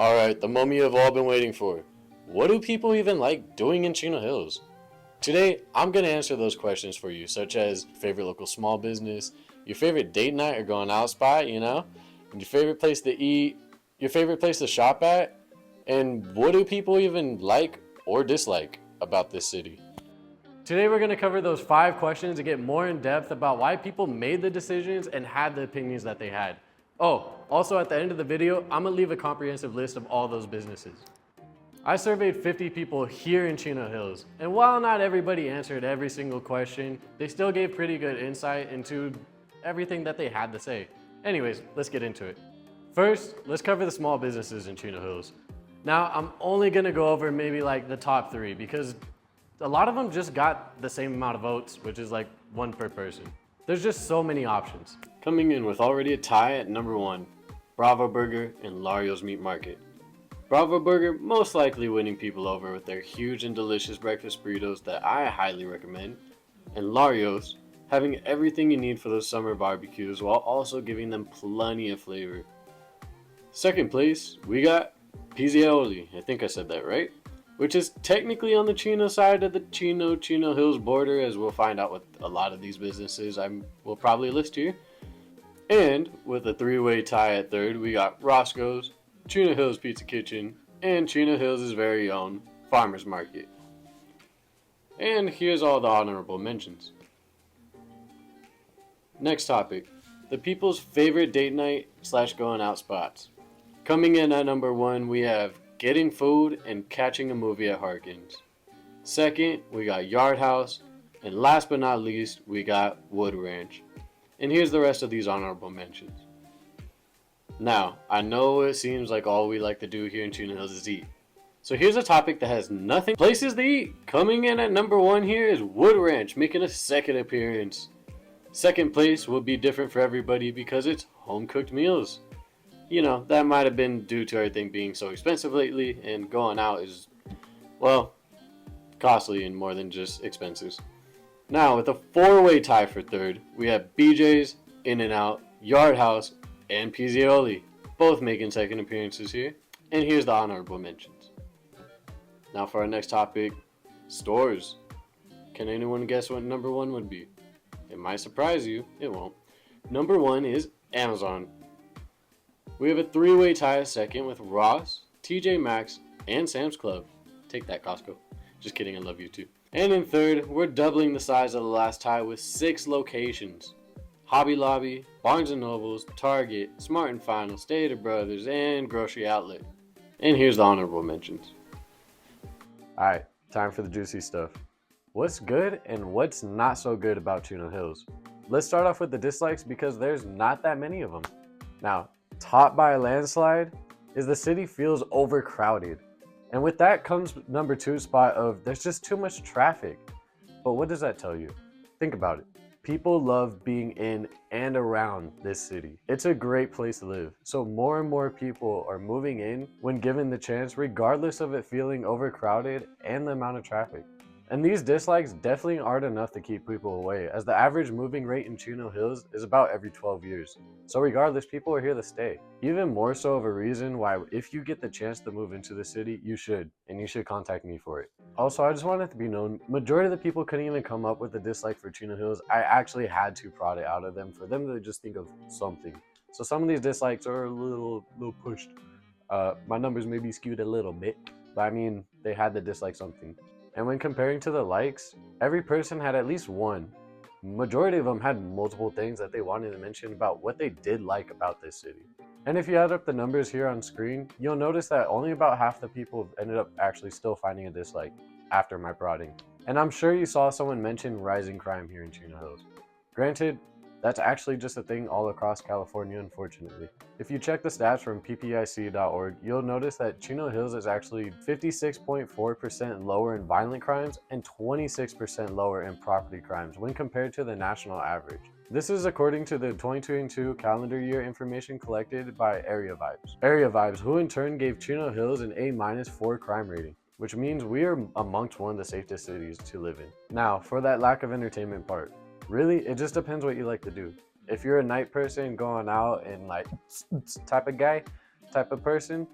Alright, the moment you've all been waiting for. What do people even like doing in Chino Hills? Today, I'm going to answer those questions for you, such as your favorite local small business, your favorite date night or going out spot, and your favorite place to eat, your favorite place to shop at, and what do people even like or dislike about this city. Today we're going to cover those 5 questions to get more in depth about why people made the decisions and had the opinions that they had. Oh, also at the end of the video, I'm going to leave a comprehensive list of all those businesses. I surveyed 50 people here in Chino Hills, and while not everybody answered every single question, they still gave pretty good insight into everything that they had to say. Anyways, let's get into it. First, let's cover the small businesses in Chino Hills. Now, I'm only going to go over maybe like the top 3 because a lot of them just got the same amount of votes, which is like 1 per person. There's just so many options. Coming in with already a tie at number 1, Bravo Burger and Lario's Meat Market. Bravo Burger most likely winning people over with their huge and delicious breakfast burritos that I highly recommend, and Lario's having everything you need for those summer barbecues while also giving them plenty of flavor. Second place, we got Pizzaioli, I think I said that right, which is technically on the Chino side of the Chino Hills border, as we'll find out with a lot of these businesses I will probably list here. And with a 3-way tie at third, we got Roscoe's, Chino Hills Pizza Kitchen, and Chino Hills' very own Farmers Market. And here's all the honorable mentions. Next topic, the people's favorite date night / going out spots. Coming in at number 1, we have getting food and catching a movie at Harkins. Second, we got Yard House, and last but not least, we got Wood Ranch. And here's the rest of these honorable mentions. Now, I know it seems like all we like to do here in Chino Hills is eat. So here's a topic that has nothing places to eat. Coming in at number 1 here is Wood Ranch, making a second appearance. Second place will be different for everybody because it's home cooked meals. You know, that might have been due to everything being so expensive lately, and going out is, well, costly and more than just expenses. Now, with a 4-way tie for third, we have BJ's, In-N-Out, Yard House, and Pizzaioli, both making second appearances here. And here's the honorable mentions. Now for our next topic, stores. Can anyone guess what number 1 would be? It might surprise you, it won't. Number 1 is Amazon. We have a 3-way tie second with Ross, TJ Maxx, and Sam's Club. Take that, Costco. Just kidding, I love you too. And in third, we're doubling the size of the last tie with 6 locations. Hobby Lobby, Barnes & Nobles, Target, Smart & Final, Stater Brothers, and Grocery Outlet. And here's the honorable mentions. Alright, time for the juicy stuff. What's good and what's not so good about Chino Hills? Let's start off with the dislikes because there's not that many of them. Now, top by a landslide is the city feels overcrowded. And with that comes number 2 spot of there's just too much traffic. But what does that tell you? Think about it. People love being in and around this city. It's a great place to live. So more and more people are moving in when given the chance, regardless of it feeling overcrowded and the amount of traffic. And these dislikes definitely aren't enough to keep people away, as the average moving rate in Chino Hills is about every 12 years. So regardless, people are here to stay. Even more so of a reason why if you get the chance to move into the city, you should, and you should contact me for it. Also, I just want it to be known, majority of the people couldn't even come up with a dislike for Chino Hills. I actually had to prod it out of them for them to just think of something. So some of these dislikes are a little pushed. My numbers may be skewed a little bit, but I mean, they had to dislike something. And when comparing to the likes, every person had at least one. Majority of them had multiple things that they wanted to mention about what they did like about this city. And if you add up the numbers here on screen, you'll notice that only about half the people ended up actually still finding a dislike after my prodding. And I'm sure you saw someone mention rising crime here in Chino Hills. Granted, that's actually just a thing all across California, unfortunately. If you check the stats from ppic.org, you'll notice that Chino Hills is actually 56.4% lower in violent crimes and 26% lower in property crimes when compared to the national average. This is according to the 2022 calendar year information collected by Area Vibes. Area Vibes, who in turn gave Chino Hills an A- for crime rating, which means we are amongst one of the safest cities to live in. Now, for that lack of entertainment part. Really, it just depends what you like to do. If you're a night person going out and like type of guy, type of person,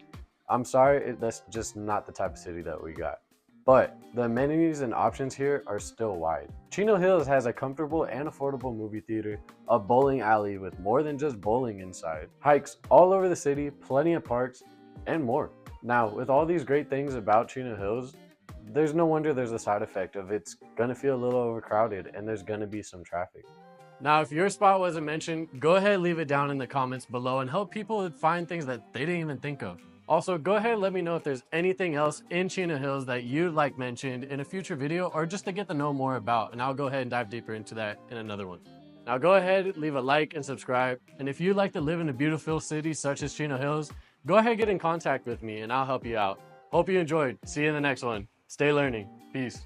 I'm sorry, that's just not the type of city that we got. But the amenities and options here are still wide. Chino Hills has a comfortable and affordable movie theater, a bowling alley with more than just bowling inside, hikes all over the city, plenty of parks, and more. Now, with all these great things about Chino Hills, there's no wonder there's a side effect of it's gonna feel a little overcrowded and there's gonna be some traffic. Now, if your spot wasn't mentioned, go ahead and leave it down in the comments below and help people find things that they didn't even think of. Also, go ahead and let me know if there's anything else in Chino Hills that you'd like mentioned in a future video or just to get to know more about, and I'll go ahead and dive deeper into that in another one. Now go ahead, leave a like and subscribe, and if you'd like to live in a beautiful city such as Chino Hills, go ahead and get in contact with me and I'll help you out. Hope you enjoyed. See you in the next one. Stay learning. Peace.